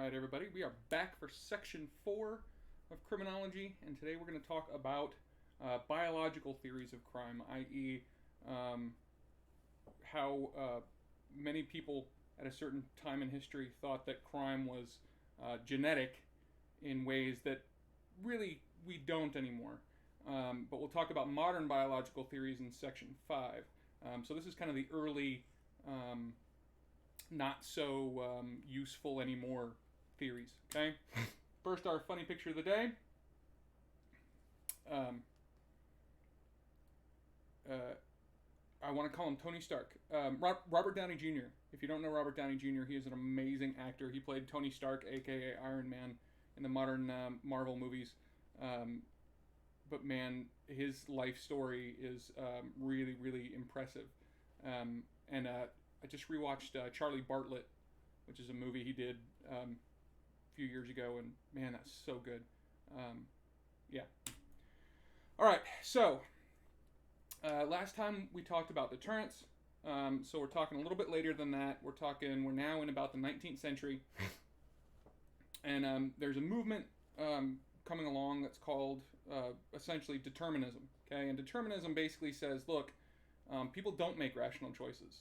Alright, everybody, we are back for section 4 of criminology, and today we're going to talk about biological theories of crime, i.e., how many people at a certain time in history thought that crime was genetic in ways that really we don't anymore. But we'll talk about modern biological theories in section 5. So this is kind of the early, not so useful anymore theories, okay? First, our funny picture of the day. I want to call him Tony Stark. Robert Downey Jr. If you don't know Robert Downey Jr., he is an amazing actor. He played Tony Stark, a.k.a. Iron Man, in the modern Marvel movies. But man, his life story is really, really impressive. And I just rewatched Charlie Bartlett, which is a movie he did a few years ago, and man, that's so good. Yeah. All right, so last time we talked about deterrence. So we're talking a little bit later than that. We're now in about the 19th century, and there's a movement coming along that's called essentially determinism. Okay, and determinism basically says, look, people don't make rational choices.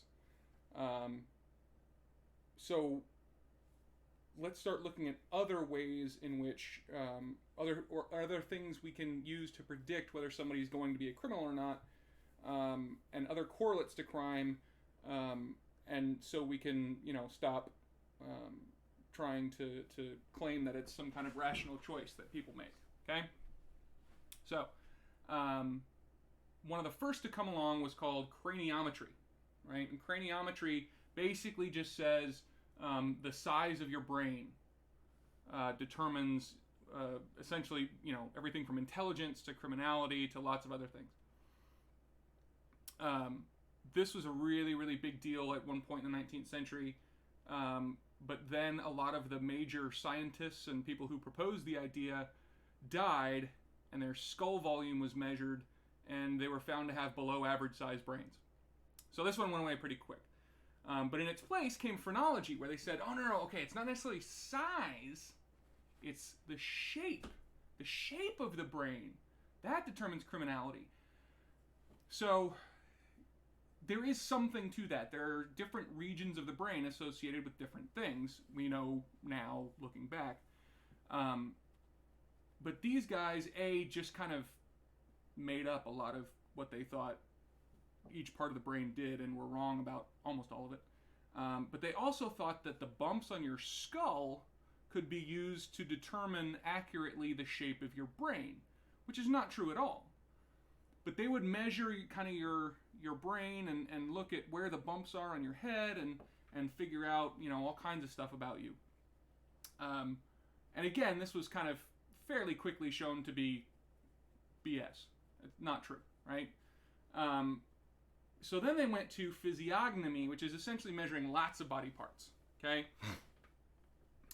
So let's start looking at other ways in which other things we can use to predict whether somebody's going to be a criminal or not, and other correlates to crime, and so we can stop trying to claim that it's some kind of rational choice that people make. Okay, so one of the first to come along was called craniometry, right? And craniometry basically just says the size of your brain determines essentially everything from intelligence to criminality to lots of other things. This was a really, really big deal at one point in the 19th century. But then a lot of the major scientists and people who proposed the idea died, and their skull volume was measured, and they were found to have below average sized brains. So this one went away pretty quick. But in its place came phrenology, where they said, oh, no, okay, it's not necessarily size, it's the shape of the brain. That determines criminality. So there is something to that. There are different regions of the brain associated with different things, we know now, looking back. But these guys, just kind of made up a lot of what they thought each part of the brain did, and were wrong about almost all of it. But they also thought that the bumps on your skull could be used to determine accurately the shape of your brain, which is not true at all. But they would measure kind of your brain and look at where the bumps are on your head and figure out all kinds of stuff about you. And again, this was kind of fairly quickly shown to be BS. It's not true, right? So then they went to physiognomy, which is essentially measuring lots of body parts, okay?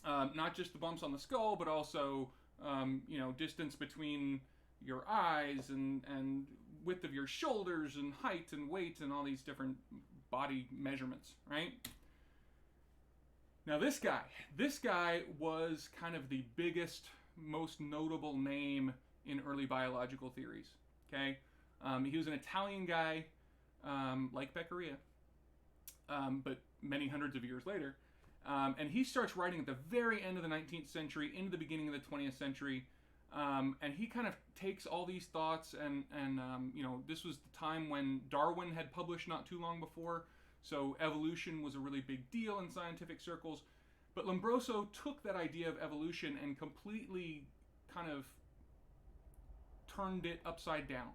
Not just the bumps on the skull, but also, distance between your eyes and width of your shoulders and height and weight and all these different body measurements, right? Now this guy was kind of the biggest, most notable name in early biological theories, okay? He was an Italian guy, like Beccaria, but many hundreds of years later. And he starts writing at the very end of the 19th century, into the beginning of the 20th century. And he kind of takes all these thoughts and this was the time when Darwin had published not too long before, so evolution was a really big deal in scientific circles. But Lombroso took that idea of evolution and completely kind of turned it upside down.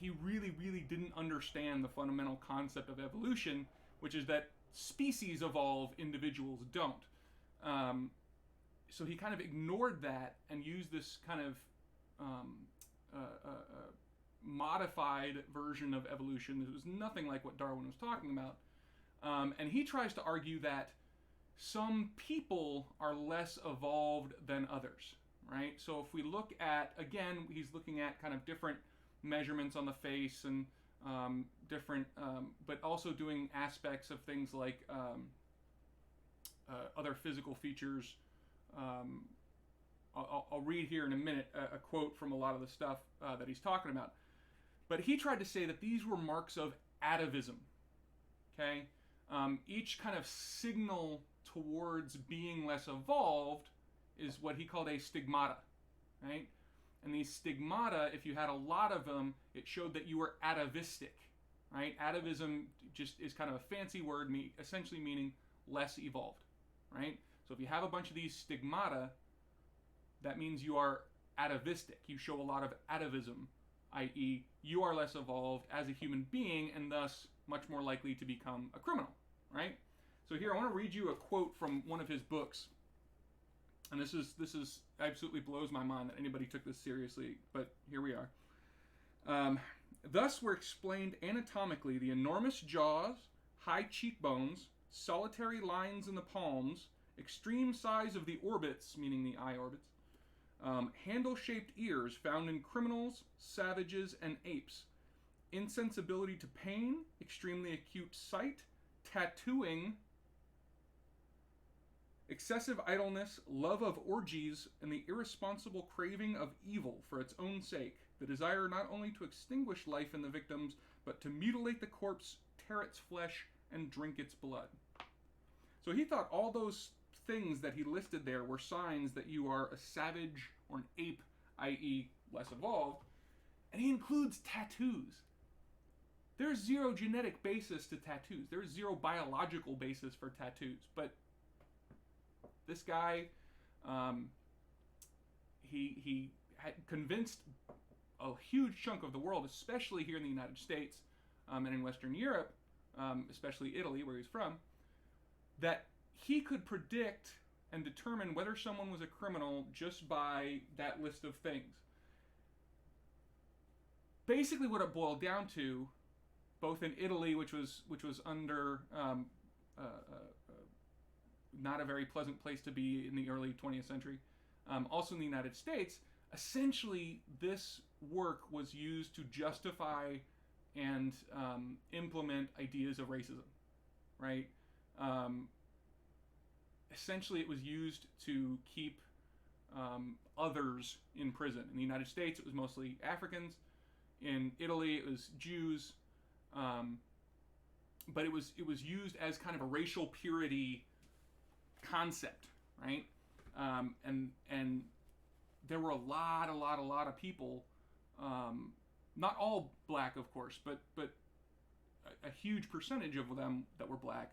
He really, really didn't understand the fundamental concept of evolution, which is that species evolve, individuals don't. So he kind of ignored that and used this kind of modified version of evolution that was nothing like what Darwin was talking about. And he tries to argue that some people are less evolved than others, right? So if we look at, again, he's looking at kind of different measurements on the face and different, but also doing aspects of things like other physical features. I'll read here in a minute a quote from a lot of the stuff that he's talking about. But he tried to say that these were marks of atavism. Okay? Each kind of signal towards being less evolved is what he called a stigmata. Right? And these stigmata, if you had a lot of them, it showed that you were atavistic. Right? Atavism just is kind of a fancy word, essentially meaning less evolved. Right? So if you have a bunch of these stigmata, that means you are atavistic. You show a lot of atavism, i.e., you are less evolved as a human being and thus much more likely to become a criminal, right? So here I want to read you a quote from one of his books, and this is absolutely blows my mind that anybody took this seriously, but here we are. Thus were explained anatomically the enormous jaws, high cheekbones, solitary lines in the palms, extreme size of the orbits, meaning the eye orbits, handle-shaped ears found in criminals, savages, and apes, insensibility to pain, extremely acute sight, tattooing, excessive idleness, love of orgies, and the irresponsible craving of evil for its own sake, the desire not only to extinguish life in the victims, but to mutilate the corpse, tear its flesh, and drink its blood. So he thought all those things that he listed there were signs that you are a savage or an ape, i.e. less evolved, and he includes tattoos. There's zero genetic basis to tattoos. There's zero biological basis for tattoos, but this guy, he had convinced a huge chunk of the world, especially here in the United States and in Western Europe, especially Italy, where he's from, that he could predict and determine whether someone was a criminal just by that list of things. Basically, what it boiled down to, both in Italy, which was under not a very pleasant place to be in the early 20th century, also in the United States, essentially this work was used to justify and implement ideas of racism, right? Essentially, it was used to keep others in prison. In the United States, it was mostly Africans. In Italy, it was Jews. But it was used as kind of a racial purity concept, right? And there were a lot of people, not all black, of course, but a huge percentage of them that were black,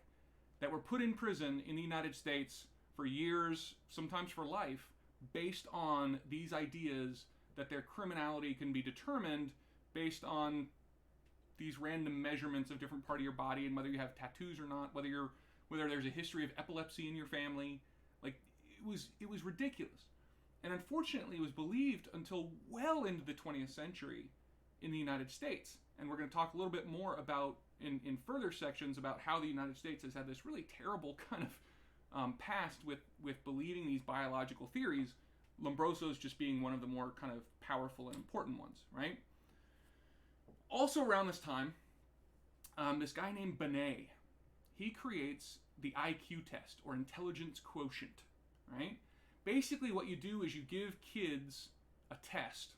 that were put in prison in the United States for years, sometimes for life, based on these ideas that their criminality can be determined based on these random measurements of different part of your body and whether you have tattoos or not, whether there's a history of epilepsy in your family. Like, it was ridiculous. And unfortunately, it was believed until well into the 20th century in the United States. And we're going to talk a little bit more about, in further sections, about how the United States has had this really terrible kind of past with believing these biological theories, Lombroso's just being one of the more kind of powerful and important ones, right? Also around this time, this guy named Binet, he creates the IQ test, or intelligence quotient, right? Basically what you do is you give kids a test,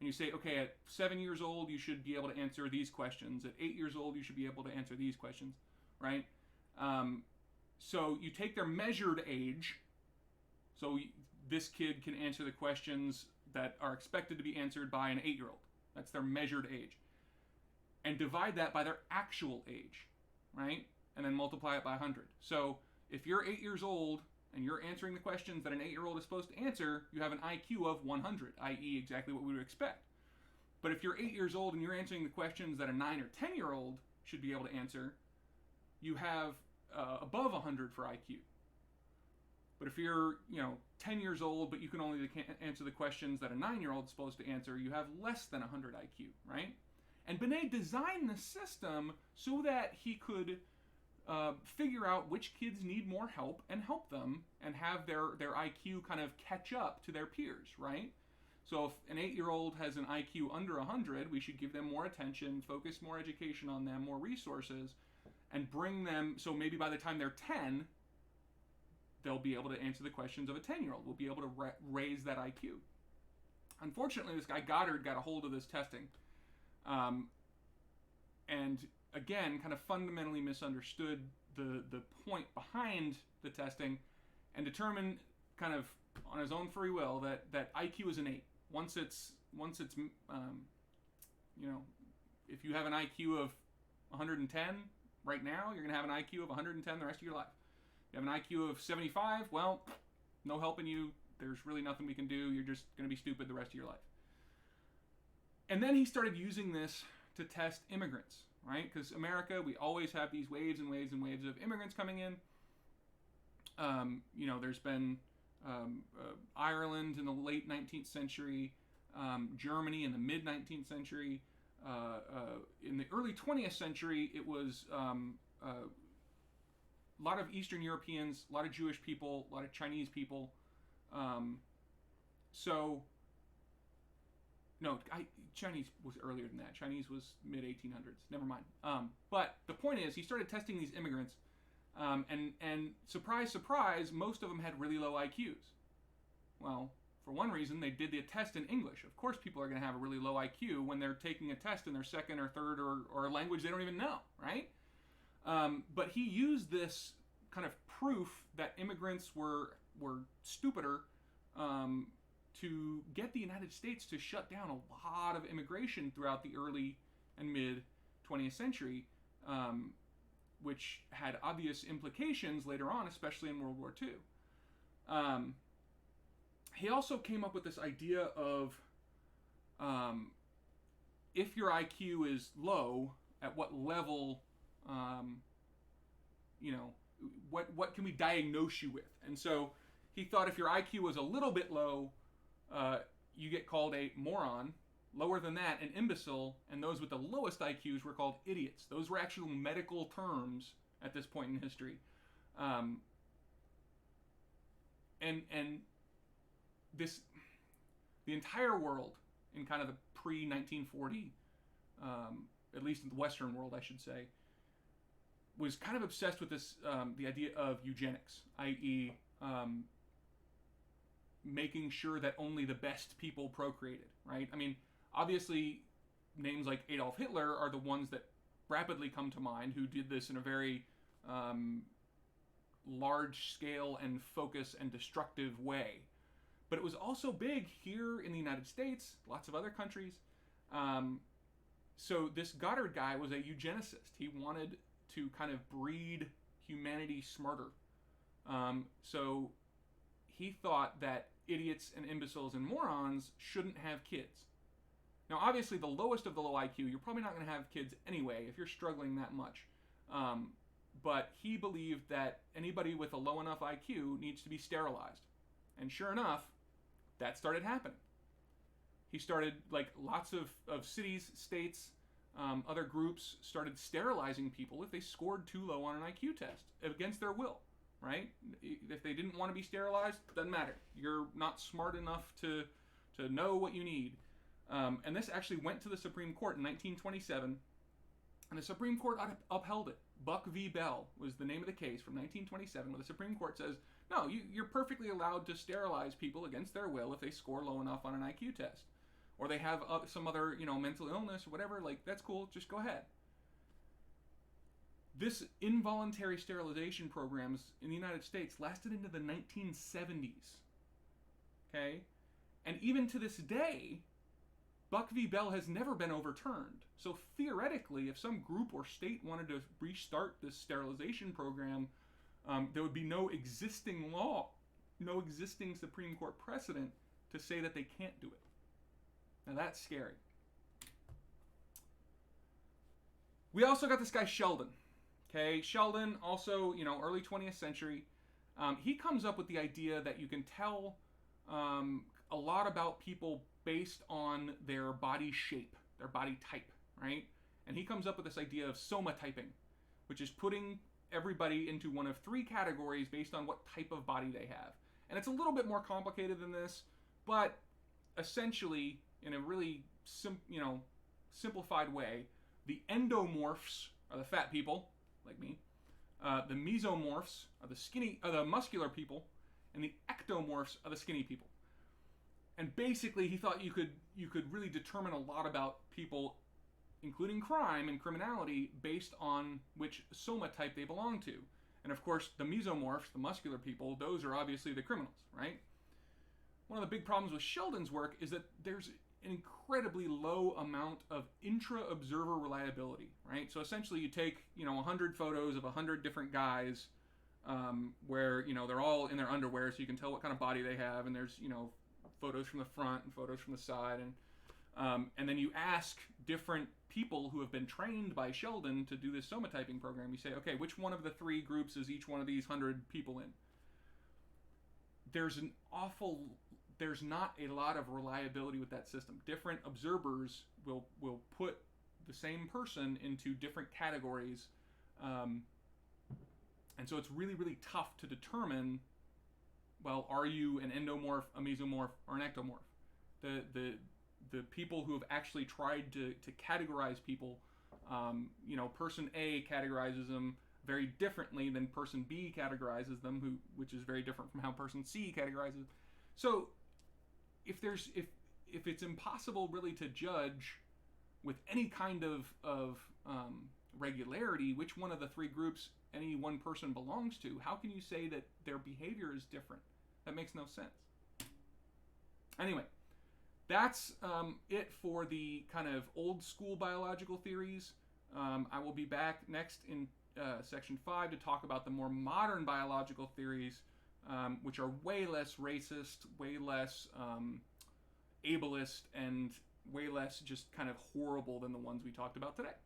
and you say, okay, at 7 years old, you should be able to answer these questions. At 8 years old, you should be able to answer these questions, right? So you take their measured age, so this kid can answer the questions that are expected to be answered by an 8-year-old. That's their measured age. And divide that by their actual age, right? And then multiply it by 100. So if you're 8 years old and you're answering the questions that an 8-year-old is supposed to answer, you have an IQ of 100, i.e. exactly what we would expect. But if you're 8 years old and you're answering the questions that a 9 or 10-year-old should be able to answer, you have above 100 for IQ. But if you're, 10 years old, but you can only answer the questions that a 9-year-old is supposed to answer, you have less than 100 IQ, right? And Binet designed the system so that he could figure out which kids need more help and help them and have their IQ kind of catch up to their peers, right? So if an 8-year-old has an IQ under 100, we should give them more attention, focus more education on them, more resources, and bring them, so maybe by the time they're 10, they'll be able to answer the questions of a 10-year-old. We'll be able to raise that IQ. Unfortunately, this guy Goddard got a hold of this testing, and again, kind of fundamentally misunderstood the point behind the testing, and determined, kind of on his own free will, that IQ is innate. Once it's if you have an IQ of 110 right now, you're going to have an IQ of 110 the rest of your life. You have an IQ of 75, well, no helping you. There's really nothing we can do. You're just going to be stupid the rest of your life. And then he started using this to test immigrants, right? Because America, we always have these waves and waves and waves of immigrants coming in. There's been Ireland in the late 19th century, Germany in the mid-19th century. In the early 20th century, it was a lot of Eastern Europeans, a lot of Jewish people, a lot of Chinese people. Chinese was earlier than that. Chinese was mid-1800s. Never mind. But the point is, he started testing these immigrants, and surprise, surprise, most of them had really low IQs. Well, for one reason, they did the test in English. Of course, people are going to have a really low IQ when they're taking a test in their second or third or a language they don't even know, right? But he used this kind of proof that immigrants were stupider to get the United States to shut down a lot of immigration throughout the early and mid 20th century, which had obvious implications later on, especially in World War II. He also came up with this idea of if your IQ is low, at what level, what can we diagnose you with? And so he thought if your IQ was a little bit low, you get called a moron. Lower than that, an imbecile, and those with the lowest IQs were called idiots. Those were actual medical terms at this point in history. The entire world in kind of the pre-1940, at least in the Western world, I should say, was kind of obsessed with this, the idea of eugenics, i.e., making sure that only the best people procreated, right? I mean, obviously, names like Adolf Hitler are the ones that rapidly come to mind, who did this in a very large scale and focus and destructive way. But it was also big here in the United States, lots of other countries. So this Goddard guy was a eugenicist. He wanted to kind of breed humanity smarter. So he thought that idiots and imbeciles and morons shouldn't have kids. Now, obviously, the lowest of the low IQ, you're probably not going to have kids anyway if you're struggling that much. But he believed that anybody with a low enough IQ needs to be sterilized. And sure enough, that started happening. He started, lots of cities, states, other groups started sterilizing people if they scored too low on an IQ test against their will, right? If they didn't want to be sterilized, doesn't matter. You're not smart enough to know what you need. And this actually went to the Supreme Court in 1927, and the Supreme Court upheld it. Buck v. Bell was the name of the case from 1927, where the Supreme Court says, no, you're perfectly allowed to sterilize people against their will if they score low enough on an IQ test. Or they have some other, mental illness or whatever, that's cool, just go ahead. This involuntary sterilization programs in the United States lasted into the 1970s. Okay? And even to this day, Buck v. Bell has never been overturned. So theoretically, if some group or state wanted to restart this sterilization program, there would be no existing law, no existing Supreme Court precedent to say that they can't do it. Now that's scary. We also got this guy Sheldon. Okay, Sheldon, also, early 20th century. He comes up with the idea that you can tell a lot about people based on their body shape, their body type, right? And he comes up with this idea of somatyping, which is putting everybody into one of three categories based on what type of body they have. And it's a little bit more complicated than this, but essentially, in a really simplified way, the endomorphs are the fat people, like me. The mesomorphs are the muscular people, and the ectomorphs are the skinny people. And basically, he thought you could really determine a lot about people, including crime and criminality, based on which soma type they belong to. And of course, the mesomorphs, the muscular people, those are obviously the criminals, right? One of the big problems with Sheldon's work is that there's an incredibly low amount of intra-observer reliability, right? So essentially, you take 100 photos of 100 different guys, where they're all in their underwear, so you can tell what kind of body they have, and there's photos from the front and photos from the side, and then you ask different people who have been trained by Sheldon to do this somatyping program. You say, okay, which one of the three groups is each one of these 100 people in? There's not a lot of reliability with that system. Different observers will put the same person into different categories, and so it's really, really tough to determine, well, are you an endomorph, a mesomorph, or an ectomorph? The people who have actually tried to categorize people, person A categorizes them very differently than person B categorizes them, which is very different from how person C categorizes. So if it's impossible really to judge with any kind of regularity which one of the three groups any one person belongs to, how can you say that their behavior is different? That makes no sense. Anyway, that's it for the kind of old school biological theories. I will be back next in section 5 to talk about the more modern biological theories, which are way less racist, way less ableist, and way less just kind of horrible than the ones we talked about today.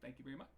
Thank you very much.